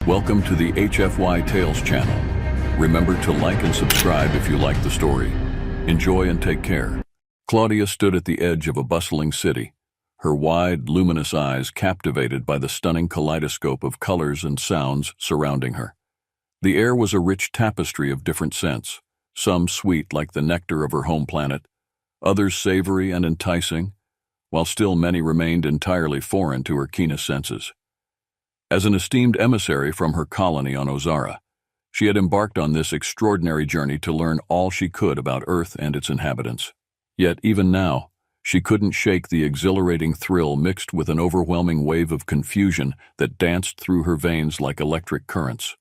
Welcome to the HFY Tales channel. Remember to like and subscribe if you like the story. Enjoy and take care. Claudia stood at the edge of a bustling city, her wide, luminous eyes captivated by the stunning kaleidoscope of colors and sounds surrounding her. The air was a rich tapestry of different scents, some sweet like the nectar of her home planet, others savory and enticing, while still many remained entirely foreign to her keenest senses. As an esteemed emissary from her colony on Ozara, she had embarked on this extraordinary journey to learn all she could about Earth and its inhabitants. Yet even now, she couldn't shake the exhilarating thrill mixed with an overwhelming wave of confusion that danced through her veins like electric currents.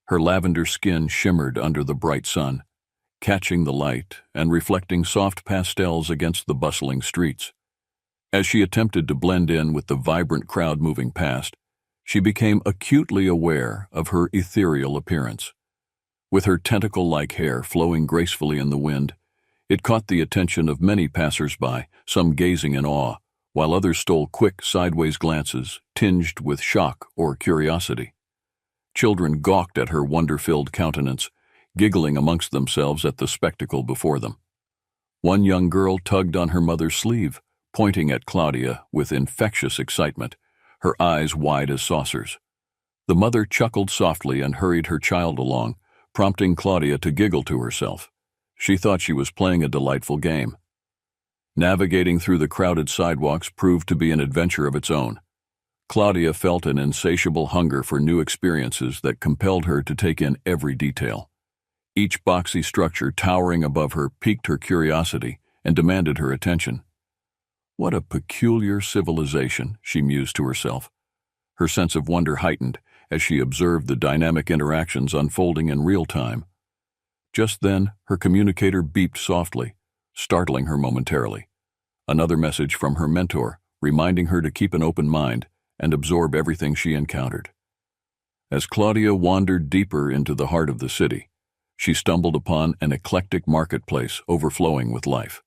Her lavender skin shimmered under the bright sun, catching the light and reflecting soft pastels against the bustling streets. As she attempted to blend in with the vibrant crowd moving past, she became acutely aware of her ethereal appearance. With her tentacle-like hair flowing gracefully in the wind, it caught the attention of many passers-by, some gazing in awe, while others stole quick sideways glances, tinged with shock or curiosity. Children gawked at her wonder-filled countenance, giggling amongst themselves at the spectacle before them. One young girl tugged on her mother's sleeve, pointing at Claudia with infectious excitement, her eyes wide as saucers. The mother chuckled softly and hurried her child along, prompting Claudia to giggle to herself. She thought she was playing a delightful game. Navigating through the crowded sidewalks proved to be an adventure of its own. Claudia felt an insatiable hunger for new experiences that compelled her to take in every detail. Each boxy structure towering above her piqued her curiosity and demanded her attention. What a peculiar civilization, she mused to herself. Her sense of wonder heightened as she observed the dynamic interactions unfolding in real time. Just then, her communicator beeped softly, startling her momentarily. Another message from her mentor, reminding her to keep an open mind and absorb everything she encountered. As Claudia wandered deeper into the heart of the city, she stumbled upon an eclectic marketplace overflowing with life.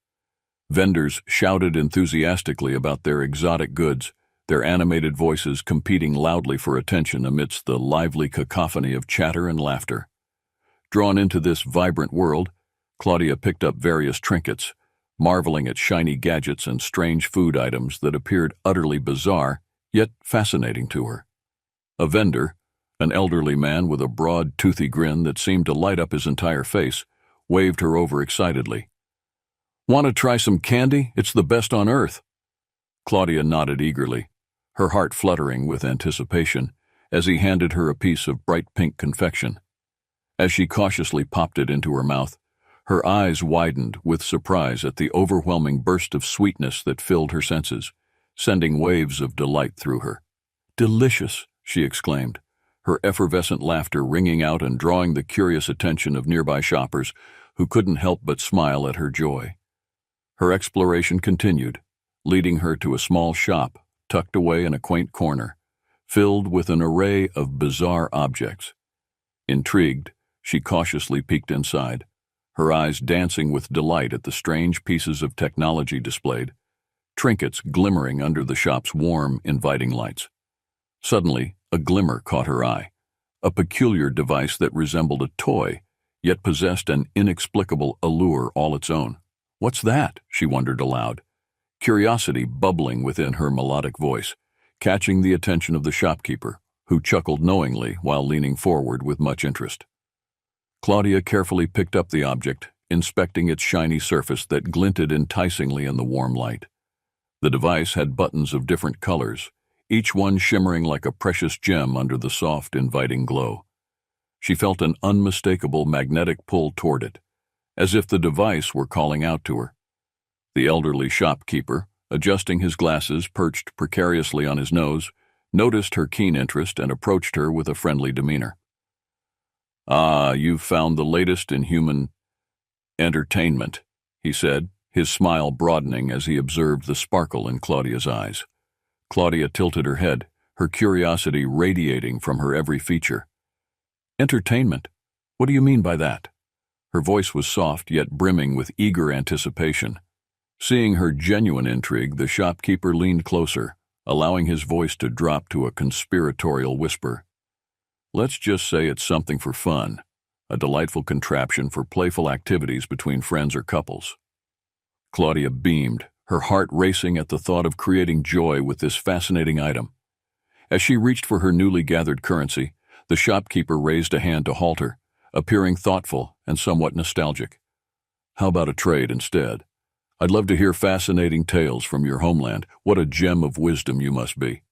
Vendors shouted enthusiastically about their exotic goods, their animated voices competing loudly for attention amidst the lively cacophony of chatter and laughter. Drawn into this vibrant world, Claudia picked up various trinkets, marveling at shiny gadgets and strange food items that appeared utterly bizarre, yet fascinating to her. A vendor, an elderly man with a broad, toothy grin that seemed to light up his entire face, waved her over excitedly. "Want to try some candy? It's the best on Earth." Claudia nodded eagerly, her heart fluttering with anticipation, as he handed her a piece of bright pink confection. As she cautiously popped it into her mouth, her eyes widened with surprise at the overwhelming burst of sweetness that filled her senses, sending waves of delight through her. "Delicious," she exclaimed, her effervescent laughter ringing out and drawing the curious attention of nearby shoppers who couldn't help but smile at her joy. Her exploration continued, leading her to a small shop tucked away in a quaint corner, filled with an array of bizarre objects. Intrigued, she cautiously peeked inside, her eyes dancing with delight at the strange pieces of technology displayed, trinkets glimmering under the shop's warm, inviting lights. Suddenly, a glimmer caught her eye, a peculiar device that resembled a toy, yet possessed an inexplicable allure all its own. "What's that?" she wondered aloud, curiosity bubbling within her melodic voice, catching the attention of the shopkeeper, who chuckled knowingly while leaning forward with much interest. Claudia carefully picked up the object, inspecting its shiny surface that glinted enticingly in the warm light. The device had buttons of different colors, each one shimmering like a precious gem under the soft, inviting glow. She felt an unmistakable magnetic pull toward it, as if the device were calling out to her. The elderly shopkeeper, adjusting his glasses perched precariously on his nose, noticed her keen interest and approached her with a friendly demeanor. "Ah, you've found the latest in human entertainment," he said, his smile broadening as he observed the sparkle in Claudia's eyes. Claudia tilted her head, her curiosity radiating from her every feature. "Entertainment? What do you mean by that?" Her voice was soft yet brimming with eager anticipation. Seeing her genuine intrigue, the shopkeeper leaned closer, allowing his voice to drop to a conspiratorial whisper. Let's just say it's something for fun, a delightful contraption for playful activities between friends or couples. Claudia beamed, her heart racing at the thought of creating joy with this fascinating item. As she reached for her newly gathered currency, the shopkeeper raised a hand to halt her, appearing thoughtful and somewhat nostalgic. How about a trade instead? I'd love to hear fascinating tales from your homeland. What a gem of wisdom you must be.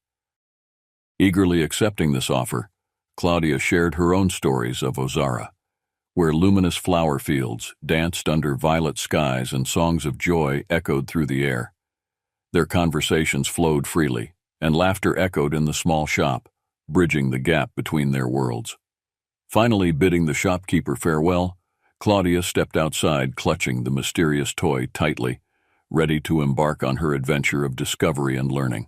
Eagerly accepting this offer, Claudia shared her own stories of Ozara, where luminous flower fields danced under violet skies and songs of joy echoed through the air. Their conversations flowed freely, and laughter echoed in the small shop, bridging the gap between their worlds. Finally bidding the shopkeeper farewell, Claudia stepped outside, clutching the mysterious toy tightly, ready to embark on her adventure of discovery and learning.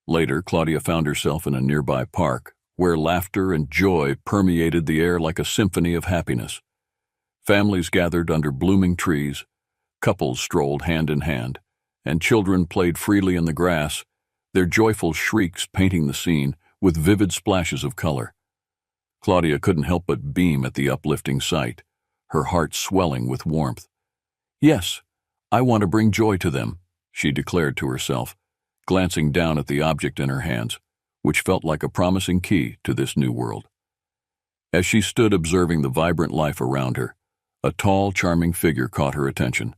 Later, Claudia found herself in a nearby park, where laughter and joy permeated the air like a symphony of happiness. Families gathered under blooming trees, couples strolled hand in hand, and children played freely in the grass, their joyful shrieks painting the scene with vivid splashes of color. Claudia couldn't help but beam at the uplifting sight, her heart swelling with warmth. "Yes, I want to bring joy to them," she declared to herself, glancing down at the object in her hands, which felt like a promising key to this new world. As she stood observing the vibrant life around her, a tall, charming figure caught her attention,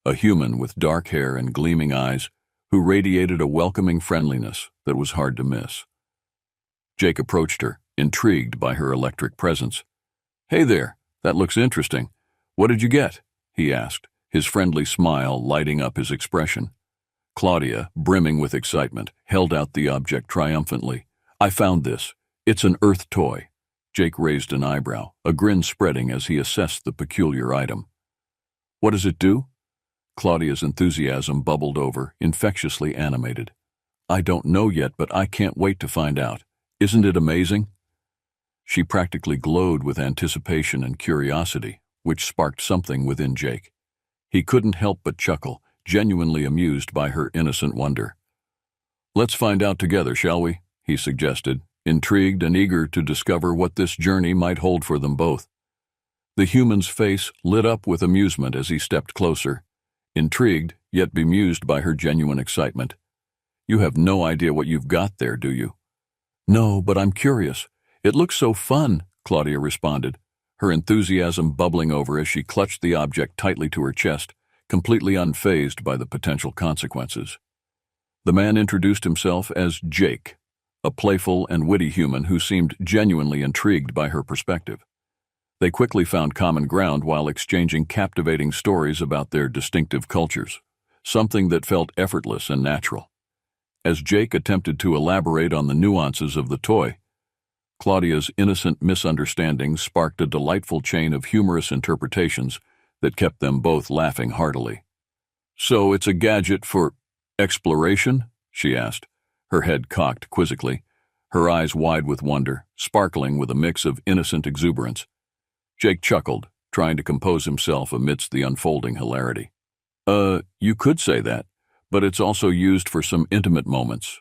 a human with dark hair and gleaming eyes who radiated a welcoming friendliness that was hard to miss. Jake approached her, intrigued by her electric presence. "Hey there, that looks interesting. What did you get?" he asked, his friendly smile lighting up his expression. Claudia, brimming with excitement, held out the object triumphantly. "I found this. It's an Earth toy." Jake raised an eyebrow, a grin spreading as he assessed the peculiar item. "What does it do?" Claudia's enthusiasm bubbled over, infectiously animated. "I don't know yet, but I can't wait to find out. Isn't it amazing?" She practically glowed with anticipation and curiosity, which sparked something within Jake. He couldn't help but chuckle, genuinely amused by her innocent wonder. "Let's find out together, shall we?" he suggested, intrigued and eager to discover what this journey might hold for them both. The human's face lit up with amusement as he stepped closer, intrigued yet bemused by her genuine excitement. "You have no idea what you've got there, do you?" "No, but I'm curious. It looks so fun," Claudia responded, her enthusiasm bubbling over as she clutched the object tightly to her chest, completely unfazed by the potential consequences. The man introduced himself as Jake, a playful and witty human who seemed genuinely intrigued by her perspective. They quickly found common ground while exchanging captivating stories about their distinctive cultures, something that felt effortless and natural. As Jake attempted to elaborate on the nuances of the toy, Claudia's innocent misunderstandings sparked a delightful chain of humorous interpretations that kept them both laughing heartily. "So it's a gadget for exploration?" she asked, her head cocked quizzically, her eyes wide with wonder, sparkling with a mix of innocent exuberance. Jake chuckled, trying to compose himself amidst the unfolding hilarity. You could say that, but it's also used for some intimate moments."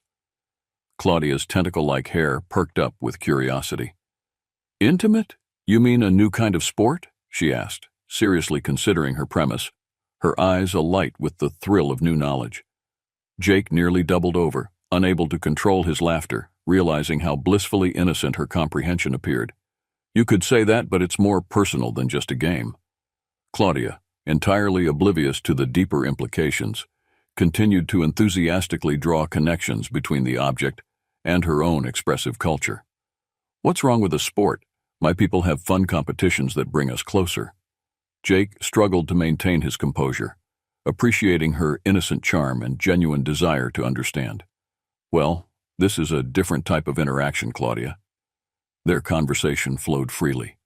Claudia's tentacle-like hair perked up with curiosity. "Intimate? You mean a new kind of sport?" she asked, seriously considering her premise, her eyes alight with the thrill of new knowledge. Jake nearly doubled over, unable to control his laughter, realizing how blissfully innocent her comprehension appeared. "You could say that, but it's more personal than just a game." Claudia, entirely oblivious to the deeper implications, continued to enthusiastically draw connections between the object and her own expressive culture. "What's wrong with a sport? My people have fun competitions that bring us closer." Jake struggled to maintain his composure, appreciating her innocent charm and genuine desire to understand. "Well, this is a different type of interaction, Claudia." Their conversation flowed freely,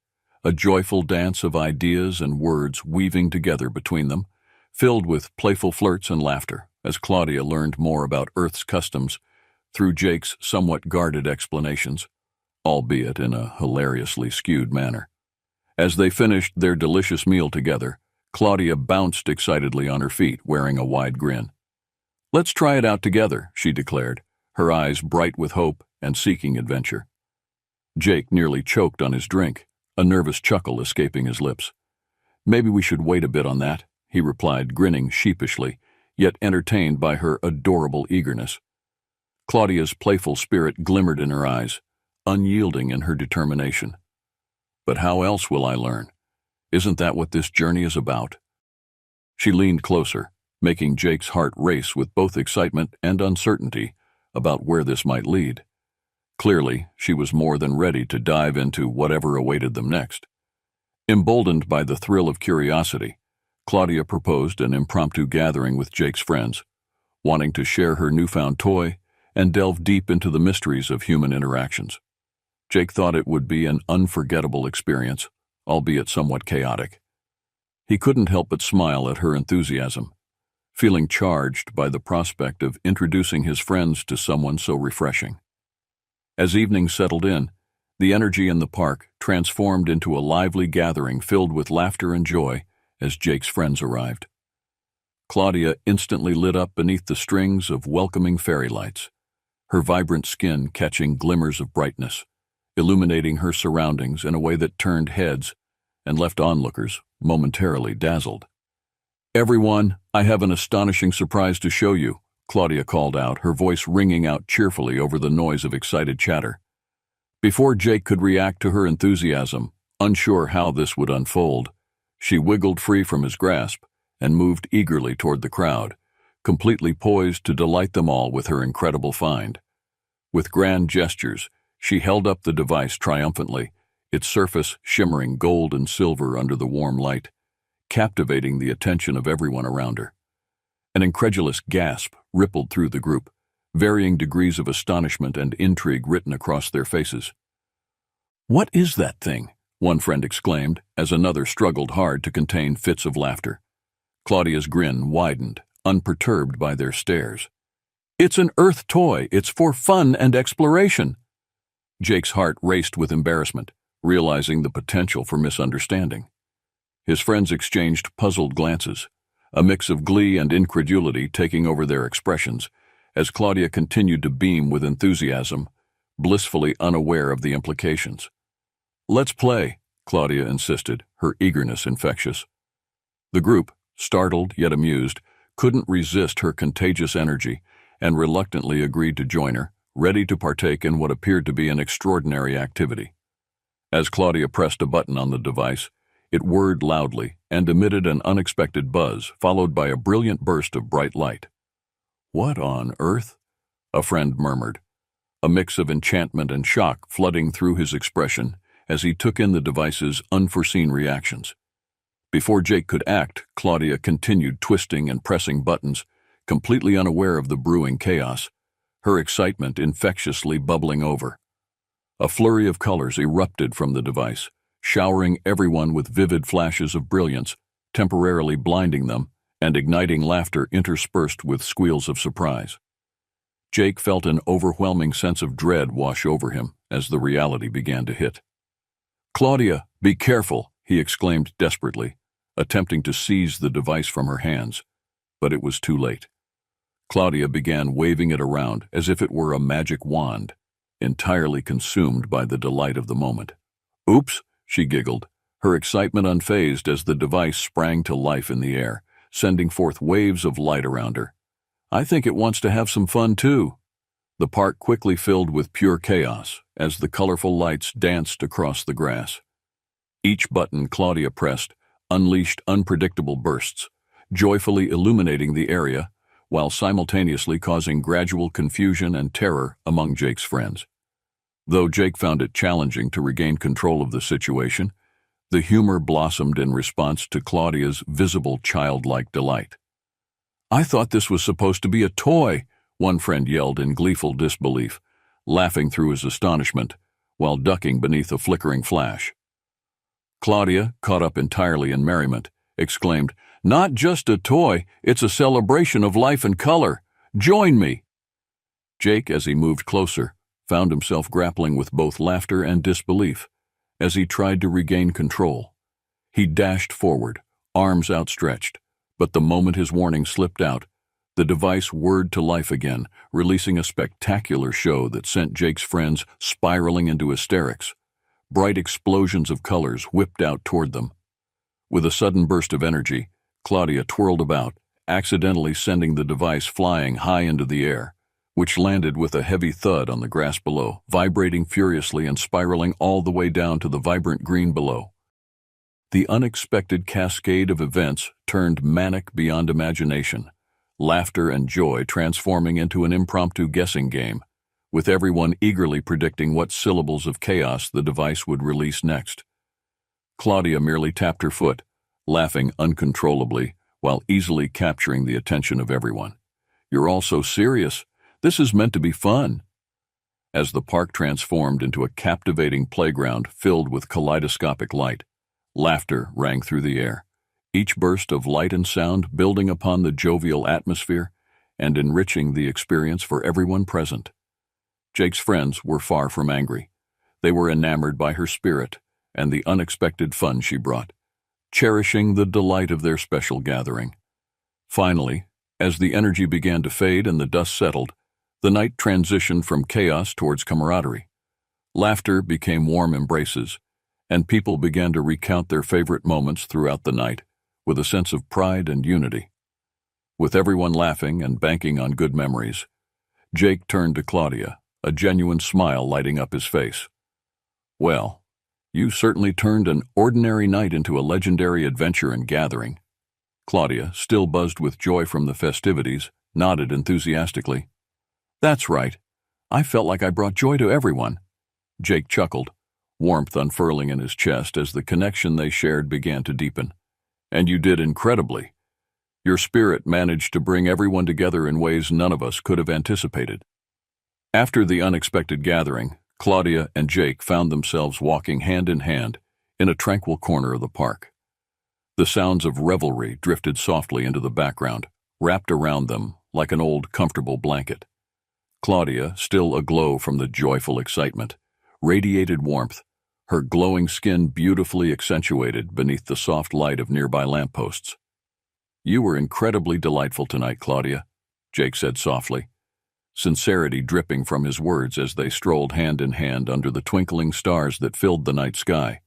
a joyful dance of ideas and words weaving together between them, filled with playful flirts and laughter, as Claudia learned more about Earth's customs through Jake's somewhat guarded explanations, albeit in a hilariously skewed manner. As they finished their delicious meal together, Claudia bounced excitedly on her feet, wearing a wide grin. "Let's try it out together," she declared, her eyes bright with hope and seeking adventure. Jake nearly choked on his drink, a nervous chuckle escaping his lips. "Maybe we should wait a bit on that," he replied, grinning sheepishly, yet entertained by her adorable eagerness. Claudia's playful spirit glimmered in her eyes, unyielding in her determination. "But how else will I learn? Isn't that what this journey is about?" She leaned closer, making Jake's heart race with both excitement and uncertainty about where this might lead. Clearly, she was more than ready to dive into whatever awaited them next. Emboldened by the thrill of curiosity, Claudia proposed an impromptu gathering with Jake's friends, wanting to share her newfound toy and delve deep into the mysteries of human interactions. Jake thought it would be an unforgettable experience, albeit somewhat chaotic. He couldn't help but smile at her enthusiasm, feeling charged by the prospect of introducing his friends to someone so refreshing. As evening settled in, the energy in the park transformed into a lively gathering filled with laughter and joy as Jake's friends arrived. Claudia instantly lit up beneath the strings of welcoming fairy lights, her vibrant skin catching glimmers of brightness, illuminating her surroundings in a way that turned heads and left onlookers momentarily dazzled. "Everyone, I have an astonishing surprise to show you," Claudia called out, her voice ringing out cheerfully over the noise of excited chatter. Before Jake could react to her enthusiasm, unsure how this would unfold, she wiggled free from his grasp and moved eagerly toward the crowd, completely poised to delight them all with her incredible find. With grand gestures, she held up the device triumphantly, its surface shimmering gold and silver under the warm light, captivating the attention of everyone around her. An incredulous gasp rippled through the group, varying degrees of astonishment and intrigue written across their faces. "What is that thing?" one friend exclaimed, as another struggled hard to contain fits of laughter. Claudia's grin widened, unperturbed by their stares. "It's an Earth toy. It's for fun and exploration." Jake's heart raced with embarrassment, realizing the potential for misunderstanding. His friends exchanged puzzled glances, a mix of glee and incredulity taking over their expressions, as Claudia continued to beam with enthusiasm, blissfully unaware of the implications. "Let's play," Claudia insisted, her eagerness infectious. The group, startled yet amused, couldn't resist her contagious energy and reluctantly agreed to join her, ready to partake in what appeared to be an extraordinary activity. As Claudia pressed a button on the device, it whirred loudly and emitted an unexpected buzz, followed by a brilliant burst of bright light. "What on earth?" a friend murmured, a mix of enchantment and shock flooding through his expression as he took in the device's unforeseen reactions. Before Jake could act, Claudia continued twisting and pressing buttons, completely unaware of the brewing chaos, her excitement infectiously bubbling over. A flurry of colors erupted from the device, showering everyone with vivid flashes of brilliance, temporarily blinding them and igniting laughter interspersed with squeals of surprise. Jake felt an overwhelming sense of dread wash over him as the reality began to hit. "Claudia, be careful," he exclaimed desperately, attempting to seize the device from her hands, but it was too late. Claudia began waving it around as if it were a magic wand, entirely consumed by the delight of the moment. "Oops," she giggled, her excitement unfazed as the device sprang to life in the air, sending forth waves of light around her. "I think it wants to have some fun too." The park quickly filled with pure chaos as the colorful lights danced across the grass. Each button Claudia pressed unleashed unpredictable bursts, joyfully illuminating the area while simultaneously causing gradual confusion and terror among Jake's friends. Though Jake found it challenging to regain control of the situation, the humor blossomed in response to Claudia's visible childlike delight. "I thought this was supposed to be a toy," one friend yelled in gleeful disbelief, laughing through his astonishment while ducking beneath a flickering flash. Claudia, caught up entirely in merriment, exclaimed, "Not just a toy, it's a celebration of life and color. Join me." Jake, as he moved closer, found himself grappling with both laughter and disbelief as he tried to regain control. He dashed forward, arms outstretched, but the moment his warning slipped out, The device whirred to life again, releasing a spectacular show that sent Jake's friends spiraling into hysterics. Bright explosions of colors whipped out toward them. With a sudden burst of energy, Claudia twirled about, accidentally sending the device flying high into the air, which landed with a heavy thud on the grass below, vibrating furiously and spiraling all the way down to the vibrant green below. The unexpected cascade of events turned manic beyond imagination, laughter and joy transforming into an impromptu guessing game, with everyone eagerly predicting what syllables of chaos the device would release next. Claudia merely tapped her foot, laughing uncontrollably while easily capturing the attention of everyone. "You're all so serious. This is meant to be fun." As the park transformed into a captivating playground filled with kaleidoscopic light, laughter rang through the air, each burst of light and sound building upon the jovial atmosphere and enriching the experience for everyone present. Jake's friends were far from angry. They were enamored by her spirit and the unexpected fun she brought, cherishing the delight of their special gathering. Finally, as the energy began to fade and the dust settled, the night transitioned from chaos towards camaraderie. Laughter became warm embraces, and people began to recount their favorite moments throughout the night with a sense of pride and unity. With everyone laughing and banking on good memories, Jake turned to Claudia, a genuine smile lighting up his face. "Well, you certainly turned an ordinary night into a legendary adventure and gathering." Claudia, still buzzed with joy from the festivities, nodded enthusiastically. "That's right. I felt like I brought joy to everyone." Jake chuckled, warmth unfurling in his chest as the connection they shared began to deepen. "And you did incredibly. Your spirit managed to bring everyone together in ways none of us could have anticipated." After the unexpected gathering, Claudia and Jake found themselves walking hand in hand in a tranquil corner of the park. The sounds of revelry drifted softly into the background, wrapped around them like an old, comfortable blanket. Claudia, still aglow from the joyful excitement, radiated warmth, her glowing skin beautifully accentuated beneath the soft light of nearby lampposts. "You were incredibly delightful tonight, Claudia," Jake said softly, sincerity dripping from his words as they strolled hand in hand under the twinkling stars that filled the night sky.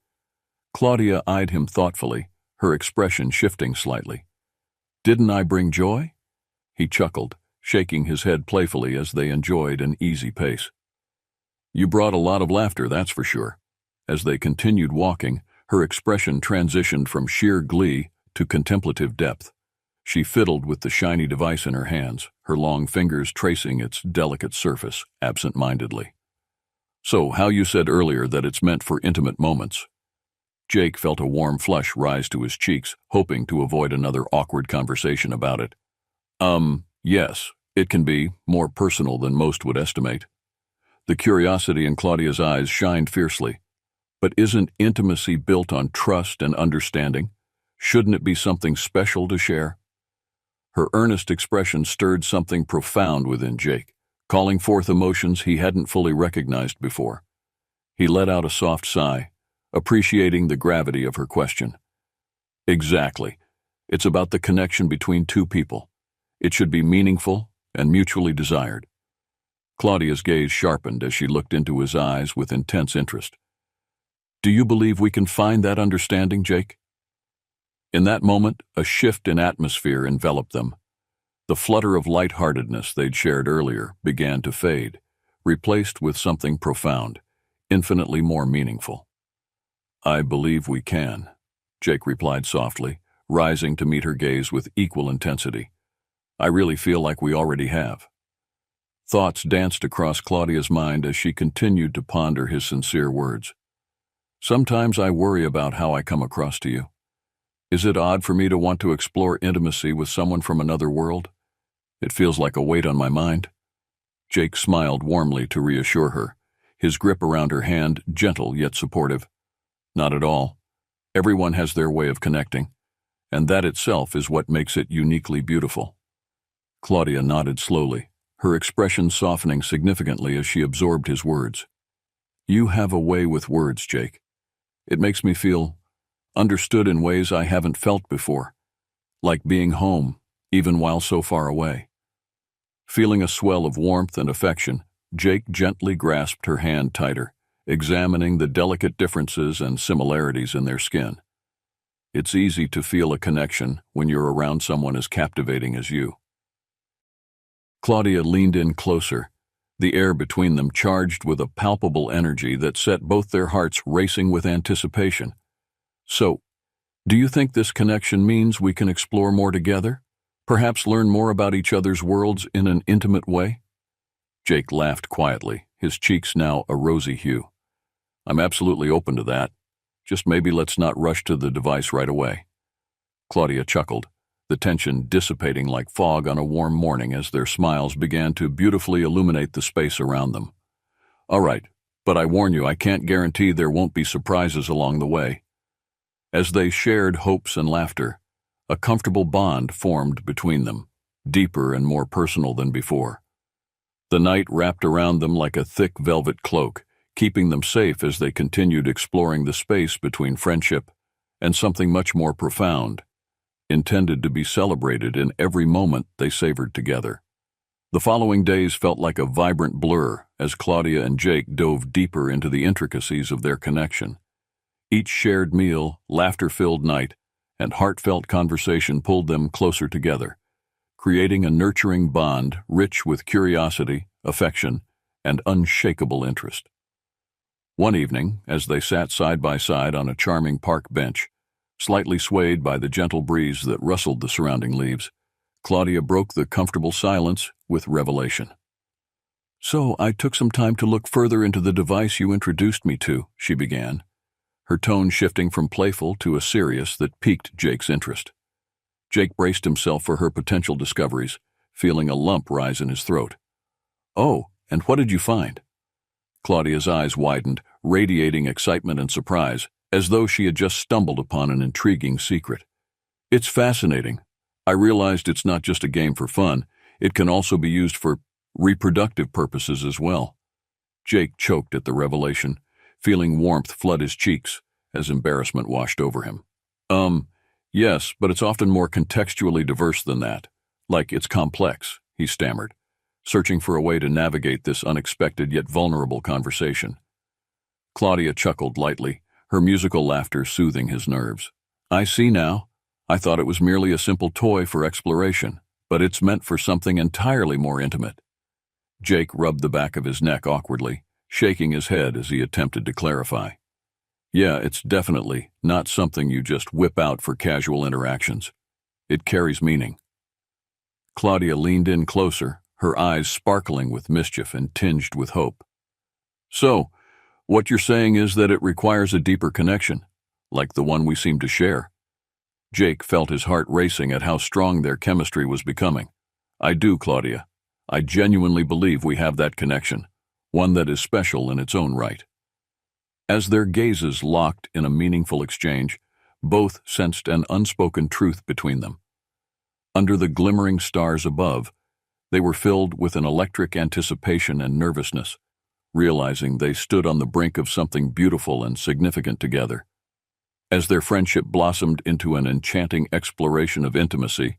Claudia eyed him thoughtfully, her expression shifting slightly. "Didn't I bring joy?" He chuckled, shaking his head playfully as they enjoyed an easy pace. "You brought a lot of laughter, that's for sure." As they continued walking, her expression transitioned from sheer glee to contemplative depth. She fiddled with the shiny device in her hands, her long fingers tracing its delicate surface absent-mindedly. "So, how you said earlier that it's meant for intimate moments." Jake felt a warm flush rise to his cheeks, hoping to avoid another awkward conversation about it. Yes, it can be more personal than most would estimate." The curiosity in Claudia's eyes shined fiercely. "But isn't intimacy built on trust and understanding? Shouldn't it be something special to share?" Her earnest expression stirred something profound within Jake, calling forth emotions he hadn't fully recognized before. He let out a soft sigh, appreciating the gravity of her question. "Exactly. It's about the connection between two people. It should be meaningful and mutually desired." Claudia's gaze sharpened as she looked into his eyes with intense interest. "Do you believe we can find that understanding, Jake?" In that moment, a shift in atmosphere enveloped them. The flutter of lightheartedness they'd shared earlier began to fade, replaced with something profound, infinitely more meaningful. "I believe we can," Jake replied softly, rising to meet her gaze with equal intensity. "I really feel like we already have." Thoughts danced across Claudia's mind as she continued to ponder his sincere words. "Sometimes I worry about how I come across to you. Is it odd for me to want to explore intimacy with someone from another world? It feels like a weight on my mind." Jake smiled warmly to reassure her, his grip around her hand gentle yet supportive. "Not at all. Everyone has their way of connecting, and that itself is what makes it uniquely beautiful." Claudia nodded slowly, her expression softening significantly as she absorbed his words. "You have a way with words, Jake. It makes me feel understood in ways I haven't felt before, like being home, even while so far away." Feeling a swell of warmth and affection, Jake gently grasped her hand tighter, examining the delicate differences and similarities in their skin. It's easy to feel a connection when you're around someone as captivating as you. Claudia leaned in closer, the air between them charged with a palpable energy that set both their hearts racing with anticipation. So, do you think this connection means we can explore more together? Perhaps learn more about each other's worlds in an intimate way? Jake laughed quietly, his cheeks now a rosy hue. I'm absolutely open to that. Just maybe let's not rush to the device right away. Claudia chuckled, the tension dissipating like fog on a warm morning as their smiles began to beautifully illuminate the space around them. All right, but I warn you, I can't guarantee there won't be surprises along the way. As they shared hopes and laughter, a comfortable bond formed between them, deeper and more personal than before. The night wrapped around them like a thick velvet cloak, keeping them safe as they continued exploring the space between friendship and something much more profound, intended to be celebrated in every moment they savored together. The following days felt like a vibrant blur as Claudia and Jake dove deeper into the intricacies of their connection. Each shared meal, laughter-filled night, and heartfelt conversation pulled them closer together, creating a nurturing bond rich with curiosity, affection, and unshakable interest. One evening, as they sat side by side on a charming park bench, slightly swayed by the gentle breeze that rustled the surrounding leaves, Claudia broke the comfortable silence with revelation. So I took some time to look further into the device you introduced me to, she began, her tone shifting from playful to a serious that piqued Jake's interest. Jake braced himself for her potential discoveries, feeling a lump rise in his throat. Oh, and what did you find? Claudia's eyes widened, radiating excitement and surprise, as though she had just stumbled upon an intriguing secret. It's fascinating. I realized it's not just a game for fun, it can also be used for reproductive purposes as well. Jake choked at the revelation, feeling warmth flood his cheeks as embarrassment washed over him. Yes, but it's often more contextually diverse than that. Like, it's complex, he stammered, searching for a way to navigate this unexpected yet vulnerable conversation. Claudia chuckled lightly, her musical laughter soothing his nerves. I see now. I thought it was merely a simple toy for exploration, but it's meant for something entirely more intimate. Jake rubbed the back of his neck awkwardly, shaking his head as he attempted to clarify. Yeah, it's definitely not something you just whip out for casual interactions. It carries meaning. Claudia leaned in closer, her eyes sparkling with mischief and tinged with hope. So, what you're saying is that it requires a deeper connection, like the one we seem to share. Jake felt his heart racing at how strong their chemistry was becoming. I do, Claudia. I genuinely believe we have that connection, one that is special in its own right. As their gazes locked in a meaningful exchange, both sensed an unspoken truth between them. Under the glimmering stars above, they were filled with an electric anticipation and nervousness, realizing they stood on the brink of something beautiful and significant together. As their friendship blossomed into an enchanting exploration of intimacy,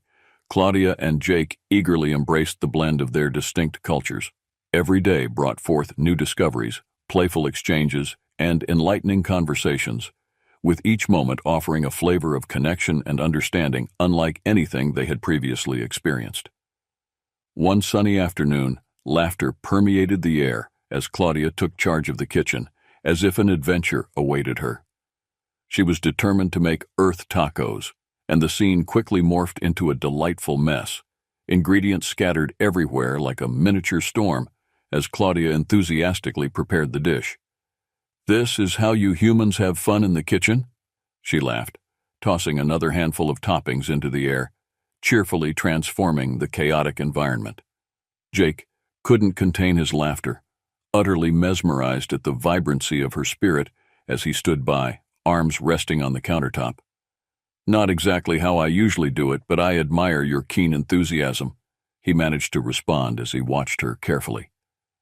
Claudia and Jake eagerly embraced the blend of their distinct cultures. Every day brought forth new discoveries, playful exchanges, and enlightening conversations, with each moment offering a flavor of connection and understanding unlike anything they had previously experienced. One sunny afternoon, laughter permeated the air as Claudia took charge of the kitchen, as if an adventure awaited her. She was determined to make earth tacos, and the scene quickly morphed into a delightful mess, ingredients scattered everywhere like a miniature storm as Claudia enthusiastically prepared the dish. This is how you humans have fun in the kitchen? She laughed, tossing another handful of toppings into the air, cheerfully transforming the chaotic environment. Jake couldn't contain his laughter, utterly mesmerized at the vibrancy of her spirit as he stood by, arms resting on the countertop. Not exactly how I usually do it, but I admire your keen enthusiasm, he managed to respond as he watched her carefully.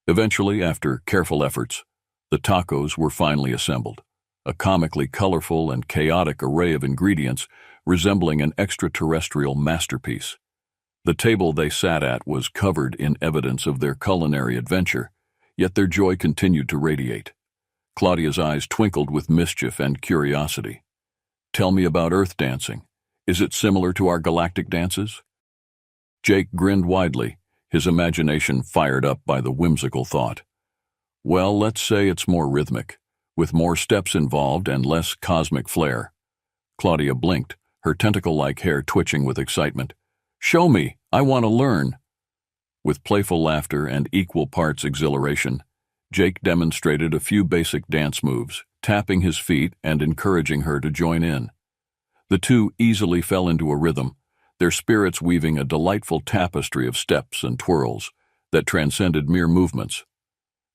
Eventually, after careful efforts, the tacos were finally assembled, a comically colorful and chaotic array of ingredients resembling an extraterrestrial masterpiece. The table they sat at was covered in evidence of their culinary adventure, yet their joy continued to radiate. Claudia's eyes twinkled with mischief and curiosity. "Tell me about Earth dancing. Is it similar to our galactic dances?" Jake grinned widely, his imagination fired up by the whimsical thought. "Well, let's say it's more rhythmic, with more steps involved and less cosmic flair." Claudia blinked, her tentacle-like hair twitching with excitement. "Show me, I want to learn." With playful laughter and equal parts exhilaration, Jake demonstrated a few basic dance moves, tapping his feet and encouraging her to join in. The two easily fell into a rhythm, their spirits weaving a delightful tapestry of steps and twirls that transcended mere movements.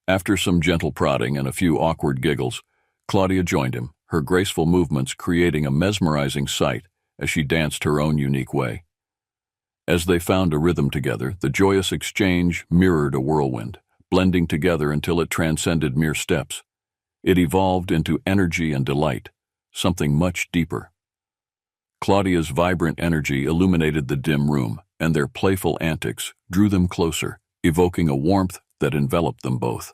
After some gentle prodding and a few awkward giggles, Claudia joined him, her graceful movements creating a mesmerizing sight as she danced her own unique way. As they found a rhythm together, the joyous exchange mirrored a whirlwind, blending together until it transcended mere steps. It evolved into energy and delight, something much deeper. Claudia's vibrant energy illuminated the dim room, and their playful antics drew them closer, evoking a warmth that enveloped them both.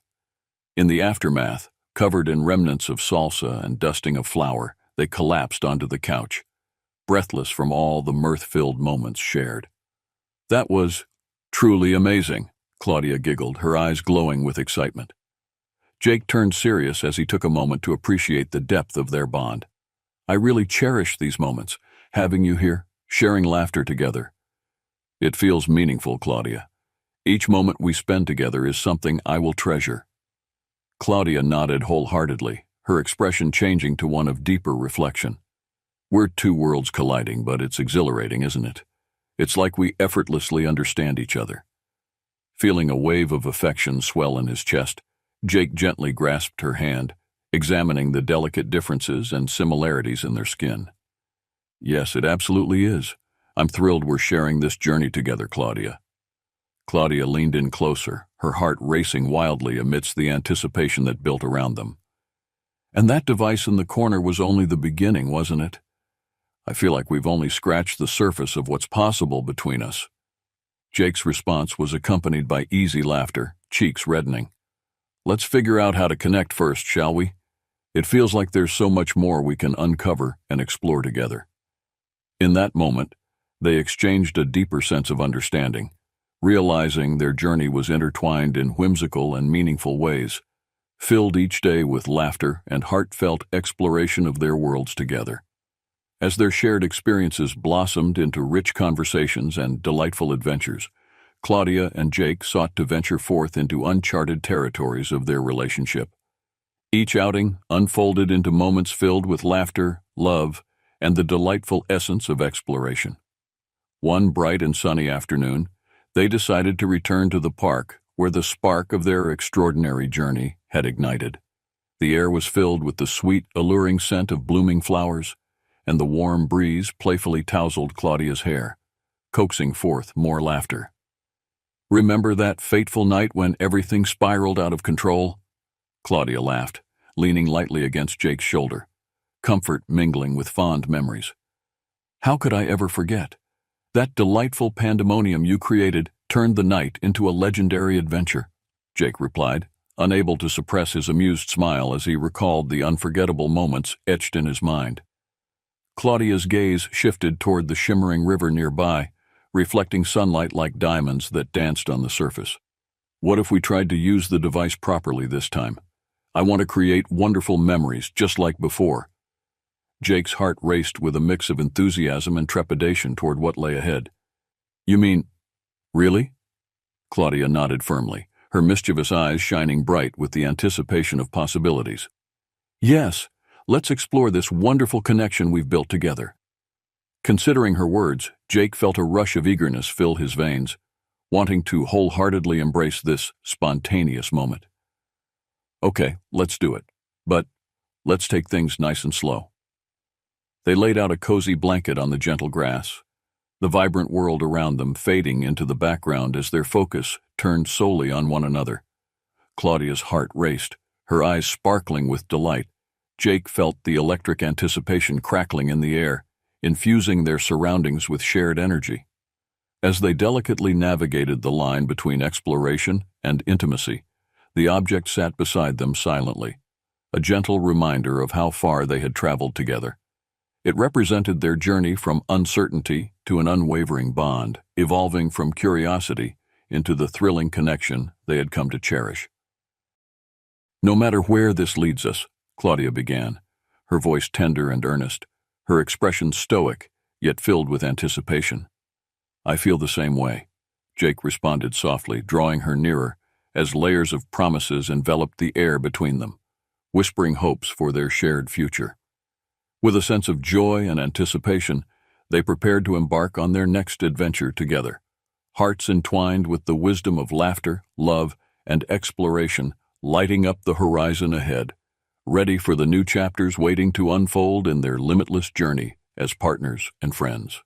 In the aftermath, covered in remnants of salsa and dusting of flour, they collapsed onto the couch, breathless from all the mirth-filled moments shared. "That was truly amazing," Claudia giggled, her eyes glowing with excitement. Jake turned serious as he took a moment to appreciate the depth of their bond. "I really cherish these moments, having you here, sharing laughter together." "It feels meaningful, Claudia. Each moment we spend together is something I will treasure." Claudia nodded wholeheartedly, her expression changing to one of deeper reflection. "We're two worlds colliding, but it's exhilarating, isn't it? It's like we effortlessly understand each other." Feeling a wave of affection swell in his chest, Jake gently grasped her hand, examining the delicate differences and similarities in their skin. "Yes, it absolutely is. I'm thrilled we're sharing this journey together, Claudia." Claudia leaned in closer, her heart racing wildly amidst the anticipation that built around them. "And that device in the corner was only the beginning, wasn't it? I feel like we've only scratched the surface of what's possible between us." Jake's response was accompanied by easy laughter, cheeks reddening. "Let's figure out how to connect first, shall we? It feels like there's so much more we can uncover and explore together." In that moment, they exchanged a deeper sense of understanding, realizing their journey was intertwined in whimsical and meaningful ways, filled each day with laughter and heartfelt exploration of their worlds together. As their shared experiences blossomed into rich conversations and delightful adventures, Claudia and Jake sought to venture forth into uncharted territories of their relationship. Each outing unfolded into moments filled with laughter, love, and the delightful essence of exploration. One bright and sunny afternoon, they decided to return to the park where the spark of their extraordinary journey had ignited. The air was filled with the sweet, alluring scent of blooming flowers, and the warm breeze playfully tousled Claudia's hair, coaxing forth more laughter. "Remember that fateful night when everything spiraled out of control?" Claudia laughed, leaning lightly against Jake's shoulder, comfort mingling with fond memories. "How could I ever forget? That delightful pandemonium you created turned the night into a legendary adventure," Jake replied, unable to suppress his amused smile as he recalled the unforgettable moments etched in his mind. Claudia's gaze shifted toward the shimmering river nearby, reflecting sunlight like diamonds that danced on the surface. "What if we tried to use the device properly this time? I want to create wonderful memories just like before." Jake's heart raced with a mix of enthusiasm and trepidation toward what lay ahead. "You mean, really?" Claudia nodded firmly, her mischievous eyes shining bright with the anticipation of possibilities. "Yes, let's explore this wonderful connection we've built together." Considering her words, Jake felt a rush of eagerness fill his veins, wanting to wholeheartedly embrace this spontaneous moment. "Okay, let's do it. But let's take things nice and slow." They laid out a cozy blanket on the gentle grass, the vibrant world around them fading into the background as their focus turned solely on one another. Claudia's heart raced, her eyes sparkling with delight. Jake felt the electric anticipation crackling in the air, infusing their surroundings with shared energy. As they delicately navigated the line between exploration and intimacy, the object sat beside them silently, a gentle reminder of how far they had traveled together. It represented their journey from uncertainty to an unwavering bond, evolving from curiosity into the thrilling connection they had come to cherish. "No matter where this leads us," Claudia began, her voice tender and earnest, her expression stoic, yet filled with anticipation. "I feel the same way," Jake responded softly, drawing her nearer as layers of promises enveloped the air between them, whispering hopes for their shared future. With a sense of joy and anticipation, they prepared to embark on their next adventure together, hearts entwined with the wisdom of laughter, love, and exploration lighting up the horizon ahead, ready for the new chapters waiting to unfold in their limitless journey as partners and friends.